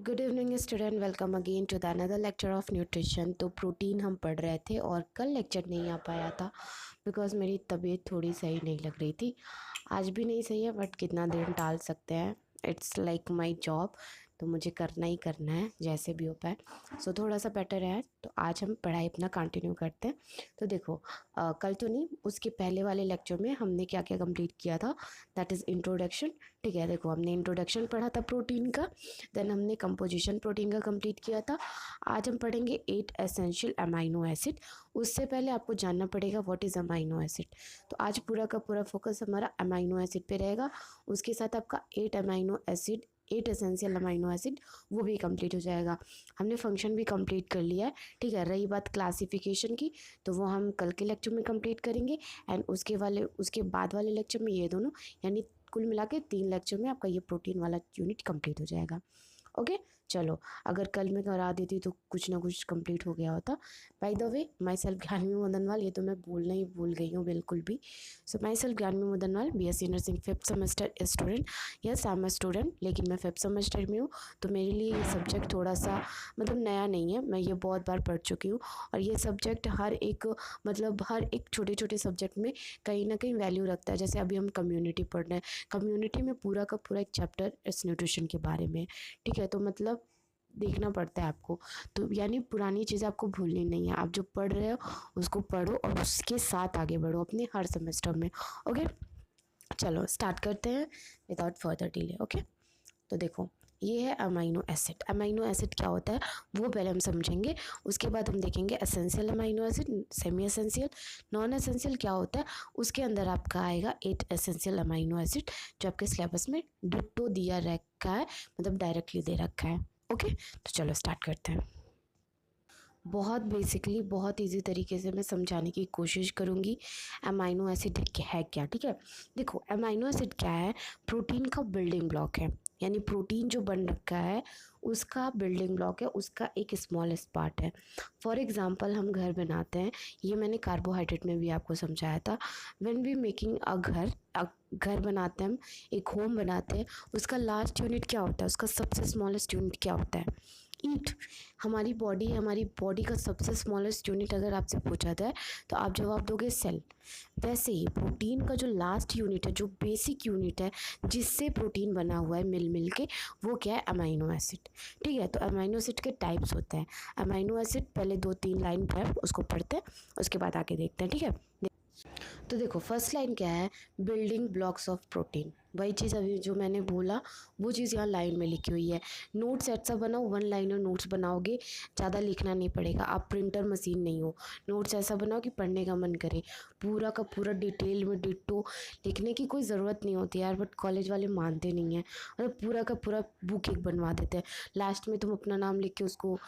Good evening student, welcome again to the another lecture of nutrition. तो protein हम पढ़ रहे थे और कल लेक्चर नहीं आ पाया था बिकॉज मेरी तबीयत थोड़ी सही नहीं लग रही थी। आज भी नहीं सही है बट कितना दिन टाल सकते हैं, इट्स लाइक माई जॉब, तो मुझे करना ही करना है जैसे भी हो पाए। सो थोड़ा सा बेटर है, तो आज हम पढ़ाई अपना कंटिन्यू करते हैं। तो देखो कल तो नहीं, उसके पहले वाले लेक्चर में हमने क्या क्या कंप्लीट किया था, दैट इज़ इंट्रोडक्शन। ठीक है, देखो हमने इंट्रोडक्शन पढ़ा था प्रोटीन का, देन हमने कंपोजिशन प्रोटीन का कंप्लीट किया था। आज हम पढ़ेंगे 8 एसेंशियल अमाइनो एसिड। उससे पहले आपको जानना पड़ेगा व्हाट इज़ अमाइनो एसिड। तो आज पूरा का पूरा फोकस हमारा अमाइनो एसिड पे रहेगा। उसके साथ आपका 8 amino acid, 8 essential amino acid, वो भी कंप्लीट हो जाएगा। हमने फंक्शन भी कंप्लीट कर लिया है। ठीक है, रही बात क्लासिफिकेशन की, तो वो हम कल के लेक्चर में कंप्लीट करेंगे। एंड उसके बाद वाले लेक्चर में ये दोनों, यानी कुल मिला के 3 लेक्चर में आपका ये प्रोटीन वाला यूनिट कंप्लीट हो जाएगा। ओके, चलो, अगर कल मैं करा देती तो कुछ ना कुछ कंप्लीट हो गया होता। By the way, myself Gyanvi Madanwal, ये तो मैं बोलना ही भूल गई हूँ बिल्कुल भी। So myself Gyanvi Madanwal, BSc nursing 5th semester student. Yes, I am student, लेकिन मैं 5th सेमेस्टर में हूँ, तो मेरे लिए ये सब्जेक्ट थोड़ा सा मतलब नया नहीं है। मैं ये बहुत बार पढ़ चुकी हूँ और ये सब्जेक्ट हर एक छोटे छोटे सब्जेक्ट में कहीं ना कहीं वैल्यू रखता है। जैसे अभी हम कम्युनिटी पढ़ रहे हैं, कम्युनिटी में पूरा का पूरा एक चैप्टर इस न्यूट्रिशन के बारे में। ठीक है, तो मतलब देखना पड़ता है आपको। तो यानी पुरानी चीज़ें आपको भूलनी नहीं है, आप जो पढ़ रहे हो उसको पढ़ो और उसके साथ आगे बढ़ो अपने हर सेमेस्टर में। ओके, चलो स्टार्ट करते हैं विदाउट फर्दर डिले। ओके, तो देखो ये है अमाइनो एसिड। अमाइनो एसिड क्या होता है वो पहले हम समझेंगे, उसके बाद हम देखेंगे essential amino acid, semi essential, non essential क्या होता है। उसके अंदर आपका आएगा 8 एसेंशियल अमाइनो एसिड, जो आपके सिलेबस में डिट्टो दिया रखा है, मतलब डायरेक्टली दे रखा है। ओके, तो चलो स्टार्ट करते हैं। बहुत बेसिकली, बहुत इजी तरीके से मैं समझाने की कोशिश करूँगी अमाइनो एसिड है क्या। ठीक है, देखो अमाइनो एसिड क्या है, प्रोटीन का बिल्डिंग ब्लॉक है। यानी प्रोटीन जो बन रखा है उसका बिल्डिंग ब्लॉक है, उसका एक स्मॉलेस्ट पार्ट है। फॉर एग्जांपल हम घर बनाते हैं, ये मैंने कार्बोहाइड्रेट में भी आपको समझाया था। व्हेन वी मेकिंग घर बनाते हैं हम, एक होम बनाते हैं, उसका लास्ट यूनिट क्या होता है, उसका सबसे स्मॉलेस्ट यूनिट क्या होता है, ईट। हमारी बॉडी का सबसे स्मॉलेस्ट यूनिट अगर आपसे पूछा जाए तो आप जवाब दोगे सेल। वैसे ही प्रोटीन का जो लास्ट यूनिट है, जो बेसिक यूनिट है जिससे प्रोटीन बना हुआ है मिल के, वो क्या है, अमाइनो एसिड। ठीक है, तो अमाइनो एसिड के टाइप्स होते हैं। अमाइनो एसिड पहले 2-3 लाइन पर उसको पढ़ते हैं, उसके बाद आगे देखते हैं। ठीक है, तो देखो फर्स्ट लाइन क्या है, बिल्डिंग ब्लॉक्स ऑफ प्रोटीन। वही चीज़ अभी जो मैंने बोला वो चीज़ यहाँ लाइन में लिखी हुई है। नोट्स ऐसा बनाओ, 1 लाइनर नोट्स बनाओगे, ज़्यादा लिखना नहीं पड़ेगा, आप प्रिंटर मशीन नहीं हो। नोट्स ऐसा बनाओ कि पढ़ने का मन करे, पूरा का पूरा डिटेल में डिट्टो। लिखने की कोई ज़रूरत नहीं होती यार, बट कॉलेज वाले मानते नहीं हैं, मतलब पूरा का पूरा बुक एक बनवा देते हैं। लास्ट में तुम अपना नाम लिख के उसको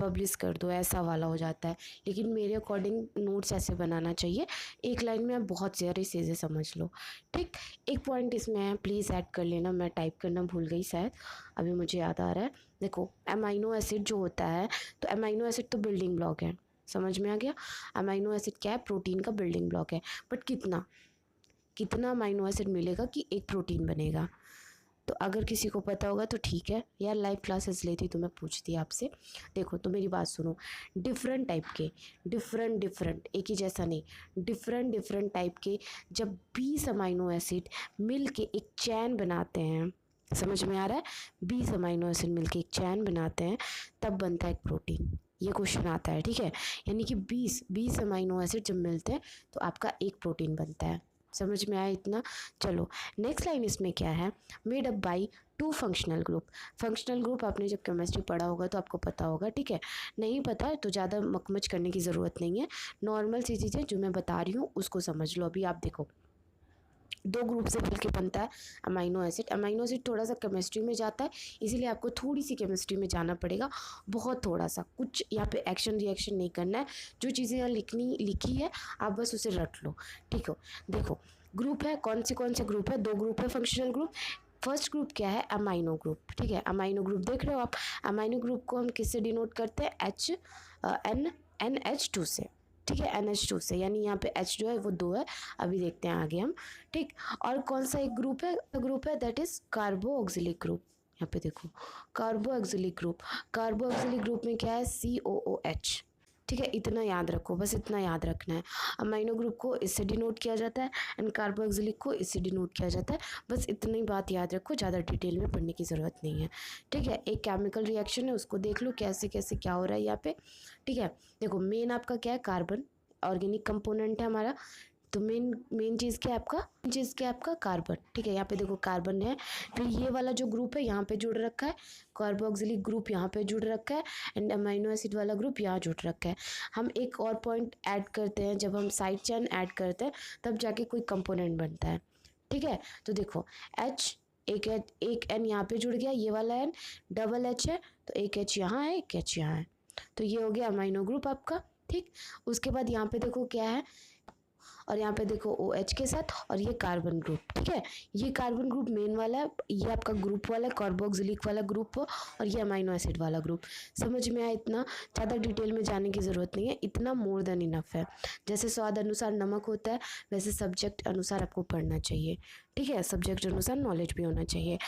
पब्लिश कर दो, ऐसा वाला हो जाता है। लेकिन मेरे अकॉर्डिंग नोट्स ऐसे बनाना चाहिए, एक लाइन में आप बहुत सारी चीज़ें समझ लो। ठीक, एक पॉइंट इसमें है, प्लीज़ ऐड कर लेना, मैं टाइप करना भूल गई शायद, अभी मुझे याद आ रहा है। देखो अमाइनो एसिड जो होता है, तो अमाइनो एसिड तो बिल्डिंग ब्लॉक है, समझ में आ गया। अमाइनो एसिड क्या है, प्रोटीन का बिल्डिंग ब्लॉक है। बट कितना कितना अमाइनो एसिड मिलेगा कि एक प्रोटीन बनेगा, तो अगर किसी को पता होगा तो ठीक है यार, लाइव क्लासेस लेती तो मैं पूछती आपसे। देखो तो मेरी बात सुनो, डिफरेंट टाइप के, डिफरेंट एक ही जैसा नहीं, डिफरेंट टाइप के जब 20 अमाइनो एसिड मिल के एक चैन बनाते हैं, समझ में आ रहा है, 20 अमाइनो एसिड मिल के एक चैन बनाते हैं, तब बनता है एक प्रोटीन। ये क्वेश्चन आता है। ठीक है, यानी कि 20 अमाइनो एसिड जब मिलते हैं तो आपका एक प्रोटीन बनता है। समझ में आया इतना। चलो नेक्स्ट लाइन इसमें क्या है, made up by 2 functional group. Functional group आपने जब केमिस्ट्री पढ़ा होगा तो आपको पता होगा। ठीक है, नहीं पता तो ज़्यादा मकमच करने की ज़रूरत नहीं है, नॉर्मल सी चीज़ें जो मैं बता रही हूँ उसको समझ लो। अभी आप देखो 2 ग्रुप से मिलकर बनता है अमाइनो एसिड। अमाइनो एसिड थोड़ा सा केमिस्ट्री में जाता है, इसीलिए आपको थोड़ी सी केमिस्ट्री में जाना पड़ेगा, बहुत थोड़ा सा, कुछ यहाँ पे एक्शन रिएक्शन नहीं करना है। जो चीज़ें यहाँ लिखी है आप बस उसे रट लो। ठीक हो, देखो ग्रुप है, कौन से ग्रुप है, 2 ग्रुप है फंक्शनल ग्रुप। फर्स्ट ग्रुप क्या है, अमाइनो ग्रुप। ठीक है, अमाइनो ग्रुप देख रहे हो आप, अमाइनो ग्रुप को हम किससे डिनोट करते हैं, NH2 से। ठीक है, NH2 से, यानी यहाँ पे H जो है वो 2 है, अभी देखते हैं आगे हम। ठीक, और कौन सा एक ग्रुप है दैट इज कार्बो ऑक्सिलिक ग्रुप, यहाँ पे देखो कार्बोक्सिलिक ग्रुप, कार्बोक्सिलिक ग्रुप में क्या है COOH, ठीक है, इतना याद रखो, बस इतना याद रखना है। अमाइनो ग्रुप को इससे डिनोट किया जाता है एंड कार्बोक्सिलिक को इससे डिनोट किया जाता है, बस इतनी बात याद रखो, ज़्यादा डिटेल में पढ़ने की ज़रूरत नहीं है, ठीक है। एक केमिकल रिएक्शन है, उसको देख लो कैसे कैसे क्या हो रहा है यहाँ पे, ठीक है। देखो मेन आपका क्या है, कार्बन ऑर्गेनिक कंपोनेंट है हमारा, तो मेन चीज़ क्या है आपका कार्बन, ठीक है। यहाँ पे देखो कार्बन है, फिर ये वाला जो ग्रुप है यहाँ पे जुड़ रखा है, कार्बोक्सिलिक ग्रुप यहाँ पे जुड़ रखा है एंड अमाइनो एसिड वाला ग्रुप यहाँ जुड़ रखा है। हम एक और पॉइंट ऐड करते हैं, जब हम साइड चेन ऐड करते हैं तब जाके कोई कंपोनेंट बनता है, ठीक है। तो देखो H, एक N यहाँ पे जुड़ गया, ये वाला N डबल H है, तो एक H यहाँ है, एक H यहाँ है, तो ये हो गया अमाइनो ग्रुप आपका, ठीक। उसके बाद यहाँ पे देखो क्या है, और यहाँ पे देखो OH के साथ और ये कार्बन ग्रुप, ठीक है। ये कार्बन ग्रुप मेन वाला है, ये आपका ग्रुप वाला कार्बोक्सिलिक वाला ग्रुप हो, और ये अमाइनो एसिड वाला ग्रुप। समझ में आया? इतना ज़्यादा डिटेल में जाने की ज़रूरत नहीं है, इतना मोर देन इनफ है। जैसे स्वाद अनुसार नमक होता है, वैसे सब्जेक्ट अनुसार आपको पढ़ना चाहिए, ठीक है। सब्जेक्ट अनुसार नॉलेज भी होना चाहिए।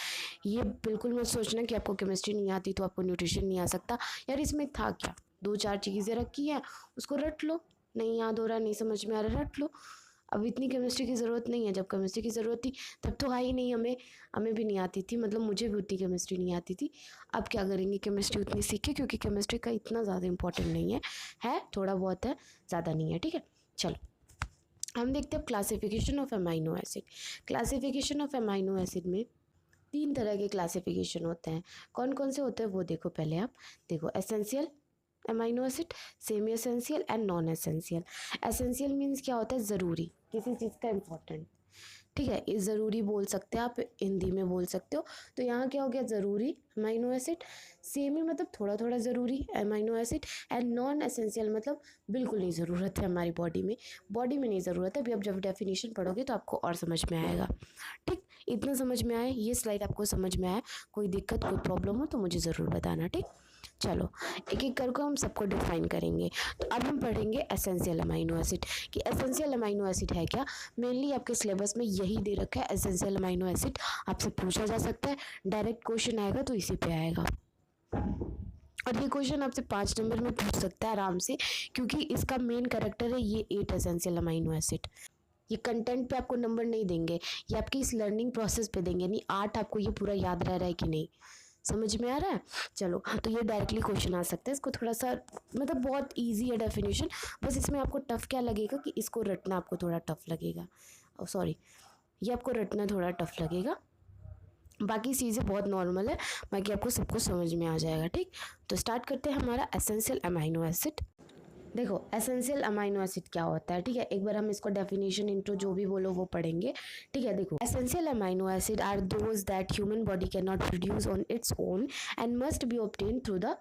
ये बिल्कुल मत सोचना कि आपको केमिस्ट्री नहीं आती तो आपको न्यूट्रिशन नहीं आ सकता। यार इसमें था क्या, 2-4 चीज़ें रखी हैं, उसको रट लो, नहीं याद हो रहा, नहीं समझ में आ रहा, रट लो। अब इतनी केमिस्ट्री की ज़रूरत नहीं है, जब केमिस्ट्री की ज़रूरत थी तब तो आई नहीं, हमें भी नहीं आती थी, मतलब मुझे भी उतनी केमिस्ट्री नहीं आती थी। अब क्या करेंगे, केमिस्ट्री उतनी सीखे, क्योंकि केमिस्ट्री का इतना ज़्यादा इंपॉर्टेंट नहीं है थोड़ा बहुत है, ज़्यादा नहीं है, ठीक है। चलो हम देखते हैं classification of amino acid. Classification of amino acid में 3 तरह के क्लासिफिकेशन होते हैं। कौन कौन से होते हैं वो देखो पहले आप, देखो essential amino acid, semi essential and non essential. Essential means क्या होता है, ज़रूरी, किसी चीज़ का इम्पोर्टेंट, ठीक है। ये ज़रूरी बोल सकते हैं आप, हिंदी में बोल सकते हो। तो यहाँ क्या हो गया, ज़रूरी अमाइनो एसिड, सेमी मतलब थोड़ा थोड़ा ज़रूरी amino acid, and non essential मतलब बिल्कुल नहीं ज़रूरत है हमारी बॉडी में नहीं ज़रूरत है। अभी आप जब डेफिनेशन पढ़ोगे तो आपको और समझ में आएगा, ठीक। इतना समझ में आए, ये स्लाइड आपको समझ में आए, कोई दिक्कत कोई प्रॉब्लम हो तो मुझे ज़रूर बताना, ठीक। चलो एक एक करके हम सबको डिफाइन करेंगे। तो अब हम पढ़ेंगे एसेंशियल अमाइनो एसिड कि एसेंशियल अमाइनो एसिड है क्या। मेनली आपके सिलेबस में यही दे रखा है, एसेंशियल अमाइनो एसिड आपसे पूछा जा सकता है, डायरेक्ट क्वेश्चन आएगा तो इसी पे आएगा, और ये क्वेश्चन आपसे 5 नंबर में पूछ सकता है आराम से, क्योंकि इसका मेन कैरेक्टर है ये 8 एसेंशियल अमाइनो एसिड। ये कंटेंट पे आपको नंबर नहीं देंगे, ये आपकी इस लर्निंग प्रोसेस पे देंगे, नहीं 8 आपको ये पूरा याद रह रहा है कि नहीं, समझ में आ रहा है। चलो तो ये डायरेक्टली क्वेश्चन आ सकता है, इसको थोड़ा सा मतलब बहुत इजी है डेफिनेशन, बस इसमें आपको टफ क्या लगेगा कि इसको रटना आपको थोड़ा टफ लगेगा, सॉरी ये आपको रटना थोड़ा टफ लगेगा, बाकी चीज़ें बहुत नॉर्मल है, बाकी आपको सब कुछ समझ में आ जाएगा, ठीक। तो स्टार्ट करते हैं हमारा एसेंशियल अमाइनो एसिड। देखो एसेंशियल अमाइनो एसिड क्या होता है, ठीक है। एक बार हम इसको डेफिनेशन इंट्रो जो भी बोलो वो पढ़ेंगे, ठीक है। देखो essential amino acid are those that human body can not produce on its own and must be obtain through the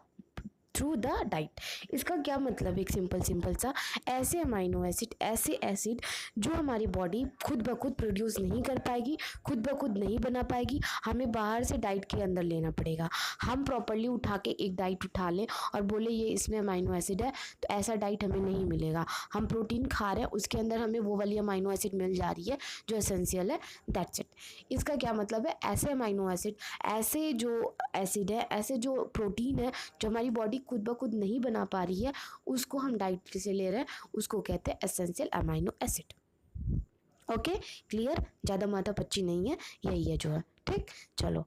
diet. इसका क्या मतलब है, एक सिंपल सा, ऐसे अमाइनो एसिड, ऐसे एसिड जो हमारी बॉडी खुद ब खुद प्रोड्यूस नहीं कर पाएगी, खुद ब खुद नहीं बना पाएगी, हमें बाहर से डाइट के अंदर लेना पड़ेगा। हम प्रॉपरली उठा के एक डाइट उठा लें और बोले ये इसमें अमाइनो एसिड है, तो ऐसा डाइट हमें नहीं मिलेगा। हम प्रोटीन खा रहे हैं, उसके अंदर हमें वो वाली अमाइनो एसिड मिल जा रही है जो एसेंशियल है, दैट्स इट। इसका क्या मतलब है, ऐसे अमाइनो एसिड, ऐसे जो एसिड है, ऐसे जो प्रोटीन है जो हमारी बॉडी खुद ब खुद नहीं बना पा रही है, उसको हम डाइट से ले रहे हैं, उसको कहते हैं essential amino acid. Okay clear, ज़्यादा माथा पच्ची नहीं है, यही है जो है, ठीक। चलो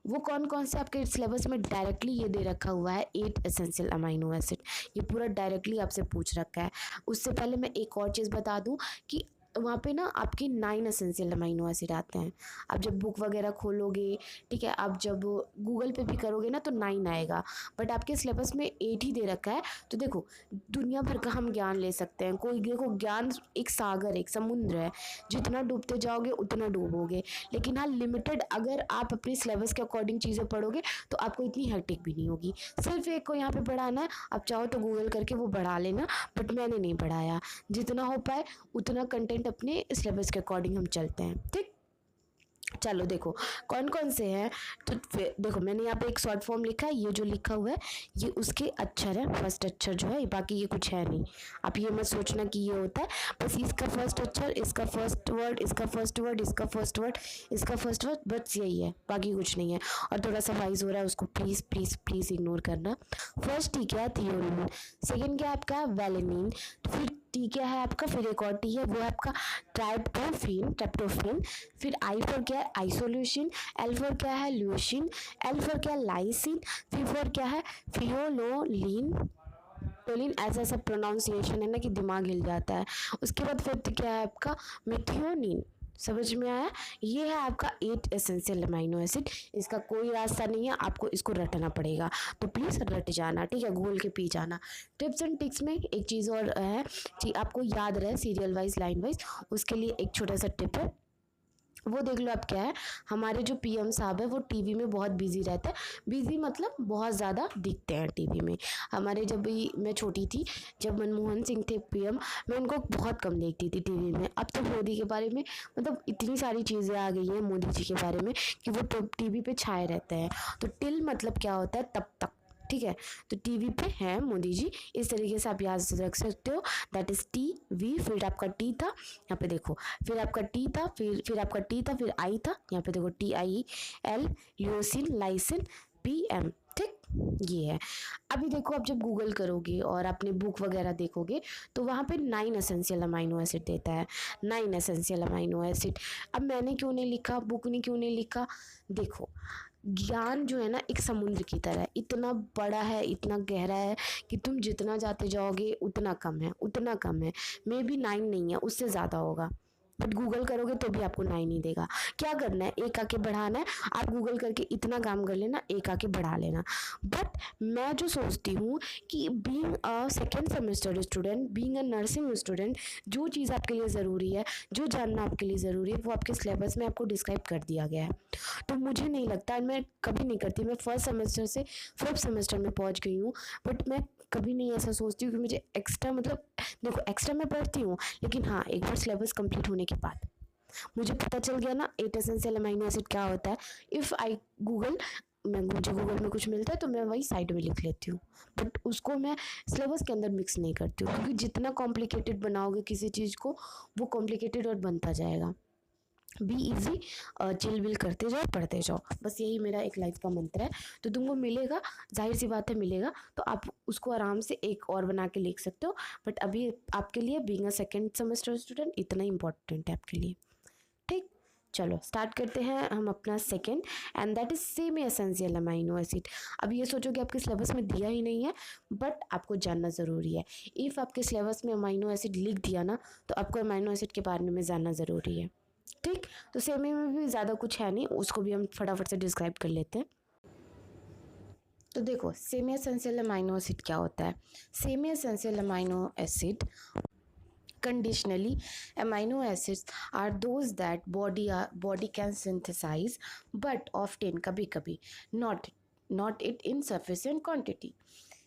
वो कौन कौन से आपके सिलेबस में डायरेक्टली ये दे रखा हुआ है, 8 एसेंशियल अमाइनो एसिड, ये पूरा डायरेक्टली आपसे पूछ रखा है। उससे पहले मैं एक और चीज़ बता दूं कि वहाँ पे ना आपके 9 एसेंशियल अमाइनो एसिड आते हैं। आप जब बुक वगैरह खोलोगे, ठीक है, आप जब गूगल पे भी करोगे ना तो 9 आएगा, बट आपके सिलेबस में 8 ही दे रखा है। तो देखो दुनिया भर का हम ज्ञान ले सकते हैं, कोई देखो ज्ञान एक सागर, एक समुद्र है, जितना डूबते जाओगे उतना डूबोगे, लेकिन हाँ लिमिटेड, अगर आप अपने सिलेबस के अकॉर्डिंग चीज़ें पढ़ोगे तो आपको इतनी हेक्टिक भी नहीं होगी। सिर्फ एक को यहाँ पे बढ़ाना है, आप चाहो तो गूगल करके वो बढ़ा लेना, बट मैंने नहीं बढ़ाया, जितना हो पाए उतना कंटेंट अपने सिलेबस के अकॉर्डिंग हम चलते हैं, ठीक। चलो देखो कौन कौन से हैं। तो देखो मैंने यहाँ पे एक शॉर्ट फॉर्म लिखा है, ये जो लिखा हुआ है ये उसके अक्षर है, फर्स्ट अक्षर जो है, बाकी ये कुछ है नहीं। आप ये मत सोचना कि ये होता है, बस इसका फर्स्ट अक्षर, इसका फर्स्ट वर्ड, इसका फर्स्ट वर्ड, इसका फर्स्ट वर्ड, इसका फर्स्ट वर्ड, बस यही है, बाकी कुछ नहीं है। और थोड़ा सा वाइज हो रहा है, उसको प्लीज़ प्लीज़ प्लीज़ इग्नोर करना। फर्स्ट टी क्या है, थियोनिन। सेकेंड क्या है आपका, वेलिनिन। फिर टी क्या है आपका, फिर एक और टी है, वो है आपका ट्राइप्टोफेन। फिर आई फॉर क्या है, आइसोल्यूशिन। एल फॉर क्या है, ल्यूशिन। एल फॉर क्या है, लाइसिन। फिर फॉर क्या है, फियोलोलिन। टोलिन, ऐसा ऐसा प्रोनाउंसिएशन है ना कि दिमाग हिल जाता है। उसके बाद फिफ्थ क्या है आपका, मिथियोनिन। समझ में आया। ये है आपका 8 एसेंशियल अमाइनो एसिड। इसका कोई रास्ता नहीं है, आपको इसको रटना पड़ेगा, तो प्लीज़ रट जाना, ठीक है, घोल के पी जाना। टिप्स एंड टिक्स में एक चीज़ और है कि आपको याद रहे सीरियल वाइज लाइन वाइज, उसके लिए एक छोटा सा टिप है, वो देख लो आप क्या है। हमारे जो पीएम साहब है वो टीवी में बहुत बिजी रहते हैं, बिजी मतलब बहुत ज़्यादा दिखते हैं टीवी में। हमारे जब भी मैं छोटी थी, जब मनमोहन सिंह थे पीएम, मैं उनको बहुत कम देखती थी टीवी में। अब तो मोदी के बारे में मतलब इतनी सारी चीज़ें आ गई हैं मोदी जी के बारे में कि वो टीवी पे छाए रहते हैं। तो टिल मतलब क्या होता है, तब तक, ठीक है। तो टीवी पे हैं मोदी जी, इस तरीके से आप याद रख सकते हो। दैट इज टी वी, फिर आपका टी था, यहाँ पे देखो, फिर आपका टी था, फिर आपका टी था, फिर आई था, यहाँ पे देखो T I L, leucine, lysine, P M, ठीक। ये है। अभी देखो आप जब गूगल करोगे और अपनी बुक वगैरह देखोगे तो वहाँ पे 9 एसेंशियल अमाइनो एसिड देता है, 9 एसेंशियल अमाइनो एसिड। अब मैंने क्यों नहीं लिखा, बुक ने क्यों नहीं लिखा, देखो ज्ञान जो है ना एक समुद्र की तरह है, इतना बड़ा है, इतना गहरा है कि तुम जितना जाते जाओगे उतना कम है, उतना कम है। मे बी 9 नहीं है, उससे ज़्यादा होगा, बट गूगल करोगे तो भी आपको 9 ही देगा। क्या करना है, एक आके बढ़ाना है। आप गूगल करके इतना काम कर लेना, एक आके बढ़ा लेना। बट मैं जो सोचती हूँ कि being a second semester student, being a nursing student, जो चीज़ आपके लिए ज़रूरी है, जो जानना आपके लिए ज़रूरी है, वो आपके सिलेबस में आपको डिस्क्राइब कर दिया गया है। तो मुझे नहीं लगता, मैं कभी नहीं करती, मैं फर्स्ट सेमेस्टर से 5th सेमेस्टर में पहुँच गई हूँ, बट मैं कभी नहीं ऐसा सोचती हूँ कि मुझे एक्स्ट्रा, मतलब देखो एक्स्ट्रा मैं पढ़ती हूँ, लेकिन हाँ एक बार सिलेबस कंप्लीट होने के बाद मुझे पता चल गया ना 8 एसेंशियल अमाइनो एसिड क्या होता है। इफ़ आई गूगल, मुझे गूगल में कुछ मिलता है तो मैं वही साइड में लिख लेती हूँ, बट उसको मैं सिलेबस के अंदर मिक्स नहीं करती हूँ, क्योंकि जितना कॉम्प्लिकेटेड बनाओगे किसी चीज़ को, वो कॉम्प्लिकेटेड और बनता जाएगा। बी इजी, चिल विल करते जाओ, पढ़ते जाओ, बस यही मेरा एक लाइफ का मंत्र है। तो तुमको मिलेगा, जाहिर सी बात है मिलेगा, तो आप उसको आराम से एक और बना के लिख सकते हो। बट अभी आपके लिए being a second semester student इतना इंपॉर्टेंट है आपके लिए, ठीक। चलो स्टार्ट करते हैं हम अपना second, and that is semi essential amino acid. अब ये सोचो कि आपके सिलेबस में दिया ही नहीं है, बट आपको जानना ज़रूरी है। इफ़ आपके सिलेबस में अमाइनो एसिड लिख दिया ना, तो आपको अमाइनो एसिड के बारे में जानना ज़रूरी है, ठीक। तो सेमी में भी ज़्यादा कुछ है नहीं, उसको भी हम फटाफट से डिस्क्राइब कर लेते हैं। तो देखो सेमी एसेंशियल अमाइनो एसिड क्या होता है। Semi essential amino acid, conditionally amino acids are those that body can synthesize, but often कभी कभी not it in sufficient quantity,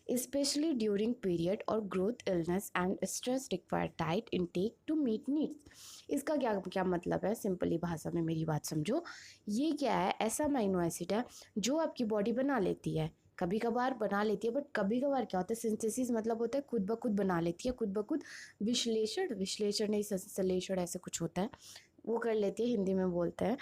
especially during period or growth illness and stress require diet intake to meet needs। इसका क्या क्या मतलब है, simply भाषा में मेरी बात समझो। ये क्या है, ऐसा अमाइनो एसिड है जो आपकी बॉडी बना लेती है, कभी कभार बना लेती है, बट कभी कभार क्या होता है, सिंथेसिस मतलब होता है खुद ब खुद बना लेती है, खुद ब खुद विश्लेषण, विश्लेषण नहीं संश्लेषण ऐसे कुछ होता है, वो कर लेती है, हिंदी में बोलते हैं।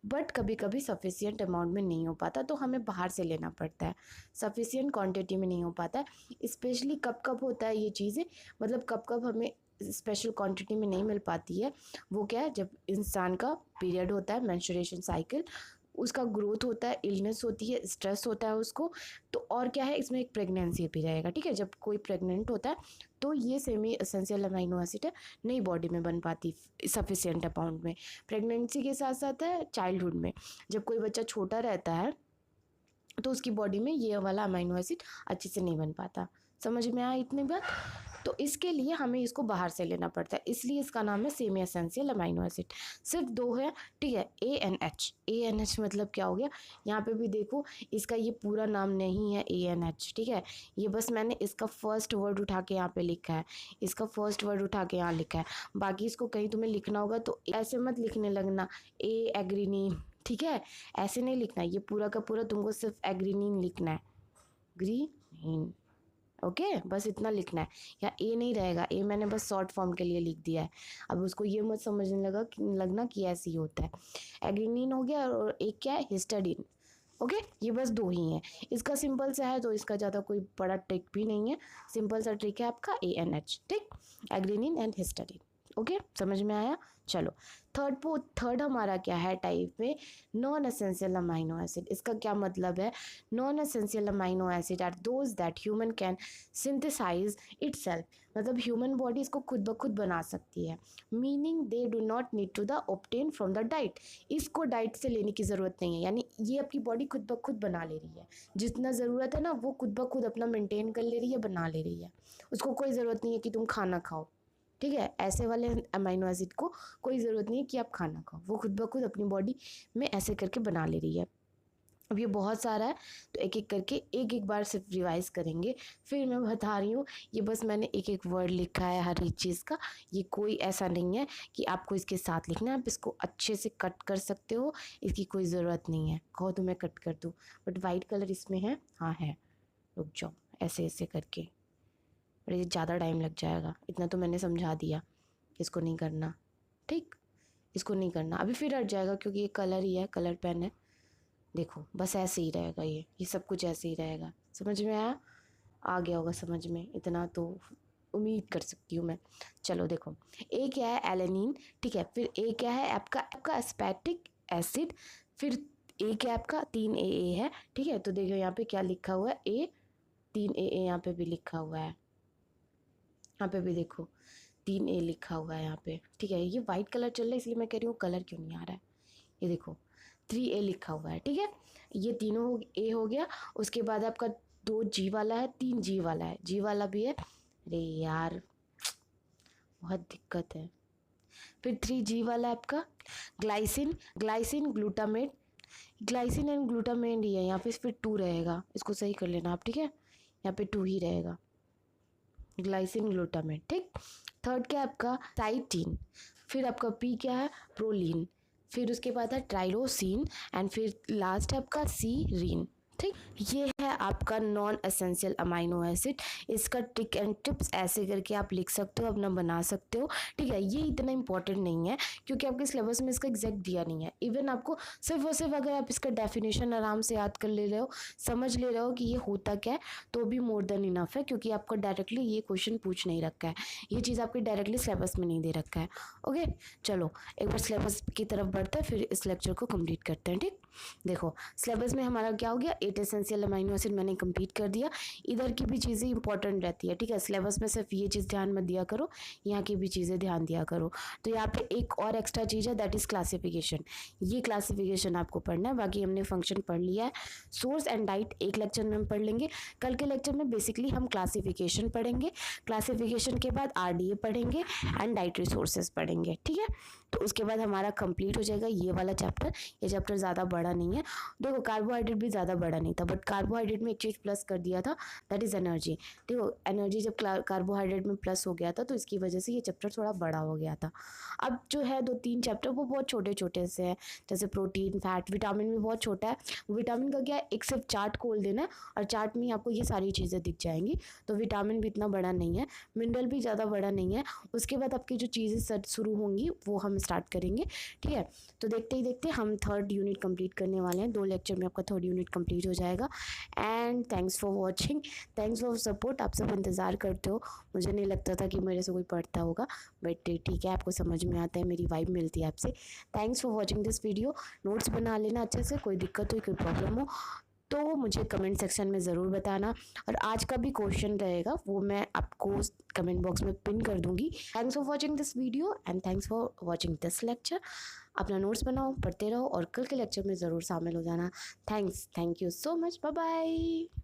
बट कभी कभी सफिशियंट अमाउंट में नहीं हो पाता, तो हमें बाहर से लेना पड़ता है, सफिशियंट क्वांटिटी में नहीं हो पाता है। स्पेशली कब कब होता है ये चीज़ें, मतलब कब कब हमें स्पेशल क्वांटिटी में नहीं मिल पाती है, वो क्या है, जब इंसान का पीरियड होता है, मेंस्ट्रुएशन साइकिल, उसका ग्रोथ होता है, इलनेस होती है, स्ट्रेस होता है उसको। तो और क्या है, इसमें एक प्रेगनेंसी भी रहेगा, ठीक है। जब कोई प्रेग्नेंट होता है तो ये सेमी एसेंशियल अमाइनो एसिड है, नई बॉडी में बन पाती सफिशिएंट अमाउंट में। प्रेगनेंसी के साथ साथ है चाइल्डहुड में, जब कोई बच्चा छोटा रहता है तो उसकी बॉडी में ये वाला अमाइनो एसिड अच्छे से नहीं बन पाता। समझ में आया इतनी बात। तो इसके लिए हमें इसको बाहर से लेना पड़ता है, इसलिए इसका नाम है सेमी एसेंशियल अमाइनो एसिड। सिर्फ दो है, ठीक है, ANH मतलब क्या हो गया, यहाँ पे भी देखो इसका ये पूरा नाम नहीं है ANH, ठीक है, ये बस मैंने इसका फर्स्ट वर्ड उठा के यहाँ पे लिखा है, इसका फर्स्ट वर्ड उठा के यहाँ लिखा है। बाकी इसको कहीं तुम्हें लिखना होगा तो ऐसे मत लिखने लगना एग्रीनीन, ठीक है, ऐसे नहीं लिखना है, ये पूरा का पूरा तुमको सिर्फ एग्रीनीन लिखना है, ग्रीनीन, ओके बस इतना लिखना है। यहाँ ए नहीं रहेगा, ए मैंने बस शॉर्ट फॉर्म के लिए लिख दिया है। अब उसको ये मत समझने लगना कि ऐसे ही होता है। एग्रीनीन हो गया और एक क्या है, हिस्टाडीन, ओके ये बस दो ही हैं। इसका सिंपल सा है तो इसका ज़्यादा कोई बड़ा ट्रिक भी नहीं है, सिंपल सा ट्रिक है आपका ANH, ठीक, एग्रीनीन एंड हिस्टाडीन, ओके समझ में आया। चलो थर्ड हमारा क्या है टाइप में, नॉन एसेंशियल अमाइनो एसिड। इसका क्या मतलब है, non essential amino acid are those that human can synthesise itself, मतलब ह्यूमन बॉडी इसको खुद ब खुद बना सकती है, meaning they do not need to the obtain from the diet, इसको डाइट से लेने की ज़रूरत नहीं है, यानी ये आपकी बॉडी खुद ब खुद बना ले रही है, जितना ज़रूरत है ना वो खुद ब खुद अपना मेंटेन कर ले रही है, बना ले रही है, उसको कोई ज़रूरत नहीं है कि तुम खाना खाओ, ठीक है, ऐसे वाले अमाइनो एसिड को कोई ज़रूरत नहीं है कि आप खाना खाओ, वो खुद ब खुद अपनी बॉडी में ऐसे करके बना ले रही है। अब ये बहुत सारा है तो एक एक करके एक एक बार सिर्फ रिवाइज करेंगे, फिर मैं बता रही हूँ, ये बस मैंने एक एक वर्ड लिखा है हर एक चीज़ का, ये कोई ऐसा नहीं है कि आपको इसके साथ लिखना है, आप इसको अच्छे से कट कर सकते हो, इसकी कोई ज़रूरत नहीं है, कहो तो मैं कट कर दूँ, बट वाइट कलर इसमें है, हाँ है, रुक जाओ, ऐसे ऐसे करके, और ये ज़्यादा टाइम लग जाएगा, इतना तो मैंने समझा दिया, इसको नहीं करना, ठीक, इसको नहीं करना, अभी फिर हट जाएगा क्योंकि ये कलर ही है, कलर पेन है, देखो बस ऐसे ही रहेगा, ये सब कुछ ऐसे ही रहेगा, समझ में आया, आ गया होगा समझ में, इतना तो उम्मीद कर सकती हूँ मैं। चलो देखो, ए क्या है, एलेनिन, ठीक है, फिर ए क्या है आपका एस्पेटिक एसिड, फिर ए क्या आपका 3AA है, ठीक है, तो देखो यहाँ पे क्या लिखा हुआ है, ए 3AA यहाँ पे भी लिखा हुआ है, यहाँ पे भी देखो 3A लिखा हुआ है यहाँ पे, ठीक है, ये वाइट कलर चल रहा है इसलिए मैं कह रही हूँ कलर क्यों नहीं आ रहा है, ये देखो 3A लिखा हुआ है, ठीक है, ये तीनों A हो गया, उसके बाद आपका 2G वाला है, 3G वाला है, G वाला भी है, अरे यार बहुत दिक्कत है, फिर 3G वाला है आपका glycine glutamate, glycine and glutamate ही है यहाँ पे, फिर 2 रहेगा, इसको सही कर लेना आप, ठीक है, यहाँ पे 2 ही रहेगा, ग्लाइसिन ग्लूटामेट, ठीक। थर्ड क्या है आपका साइटीन, फिर आपका पी क्या है, प्रोलीन, फिर उसके बाद है ट्राइरोसिन, एंड फिर लास्ट है आपका सीरीन, ठीक। ये है आपका नॉन एसेंशियल अमाइनो एसिड, इसका ट्रिक एंड टिप्स ऐसे करके आप लिख सकते हो, अपना बना सकते हो, ठीक है, ये इतना इंपॉर्टेंट नहीं है क्योंकि आपके सिलेबस में इसका एग्जैक्ट दिया नहीं है, इवन आपको सिर्फ और सिर्फ अगर आप इसका डेफिनेशन आराम से याद कर ले रहे हो, समझ ले रहे हो कि ये होता क्या है, तो भी मोर देन इनफ है, क्योंकि आपको डायरेक्टली ये क्वेश्चन पूछ नहीं रखा है, ये चीज़ आपके डायरेक्टली सिलेबस में नहीं दे रखा है, ओके। चलो एक बार सिलेबस की तरफ बढ़ते हैं, फिर इस लेक्चर को कंप्लीट करते हैं, ठीक। देखो सिलेबस में हमारा क्या हो गया, 8 एसेंशियल अमाइनो एसिड मैंने कंप्लीट कर दिया, इधर की भी चीज़ें इंपॉर्टेंट रहती है, ठीक है, सिलेबस में सिर्फ ये चीज़ ध्यान मत दिया करो, यहाँ की भी चीज़ें ध्यान दिया करो। तो यहाँ पे एक और एक्स्ट्रा चीज़ है, दैट इज़ क्लासिफिकेशन, ये क्लासिफिकेशन आपको पढ़ना है, बाकी हमने फंक्शन पढ़ लिया है, सोर्स एंड डाइट एक लेक्चर में हम पढ़ लेंगे, कल के लेक्चर में बेसिकली हम क्लासिफिकेशन पढ़ेंगे, क्लासिफिकेशन के बाद RDA पढ़ेंगे एंड डाइट रिसोर्सेज पढ़ेंगे, ठीक है, तो उसके बाद हमारा कंप्लीट हो जाएगा ये वाला चैप्टर, ये चैप्टर ज़्यादा बड़ा नहीं है, देखो कार्बोहाइड्रेट भी ज़्यादा बड़ा नहीं था, बट कार्बोहाइड्रेट में एक चीज़ प्लस कर दिया था, दैट इज़ एनर्जी, देखो एनर्जी जब कार्बोहाइड्रेट में प्लस हो गया था तो इसकी वजह से ये चैप्टर थोड़ा बड़ा हो गया था। अब जो है 2-3 चैप्टर वो बहुत छोटे छोटे से हैं, जैसे प्रोटीन, फैट, विटामिन भी बहुत छोटा है, विटामिन का क्या है, एक सिर्फ चार्ट खोल देना है और चार्ट में आपको ये सारी चीज़ें दिख जाएंगी, तो विटामिन भी इतना बड़ा नहीं है, मिनरल भी ज़्यादा बड़ा नहीं है, उसके बाद आपकी जो चीज़ें शुरू होंगी वो हम स्टार्ट करेंगे, ठीक है, तो देखते ही देखते हम 3rd यूनिट कंप्लीट करने वाले हैं, 2 लेक्चर में आपका 3rd यूनिट कंप्लीट हो जाएगा। And thanks for watching, thanks for support, आप सब इंतज़ार करते हो, मुझे नहीं लगता था कि मेरे से कोई पढ़ता होगा, बट ठीक है, आपको समझ में आता है, मेरी वाइब मिलती है आपसे। Thanks for watching this video, notes बना लेना अच्छे से, कोई दिक्कत हो, कोई प्रॉब्लम हो तो मुझे कमेंट सेक्शन में ज़रूर बताना, और आज का भी क्वेश्चन रहेगा वो मैं आपको कमेंट बॉक्स में पिन कर दूंगी। Thanks for watching this video and thanks for watching this lecture. अपना नोट्स बनाओ, पढ़ते रहो और कल के लेक्चर में ज़रूर शामिल हो जाना। Thank you so much, bye bye.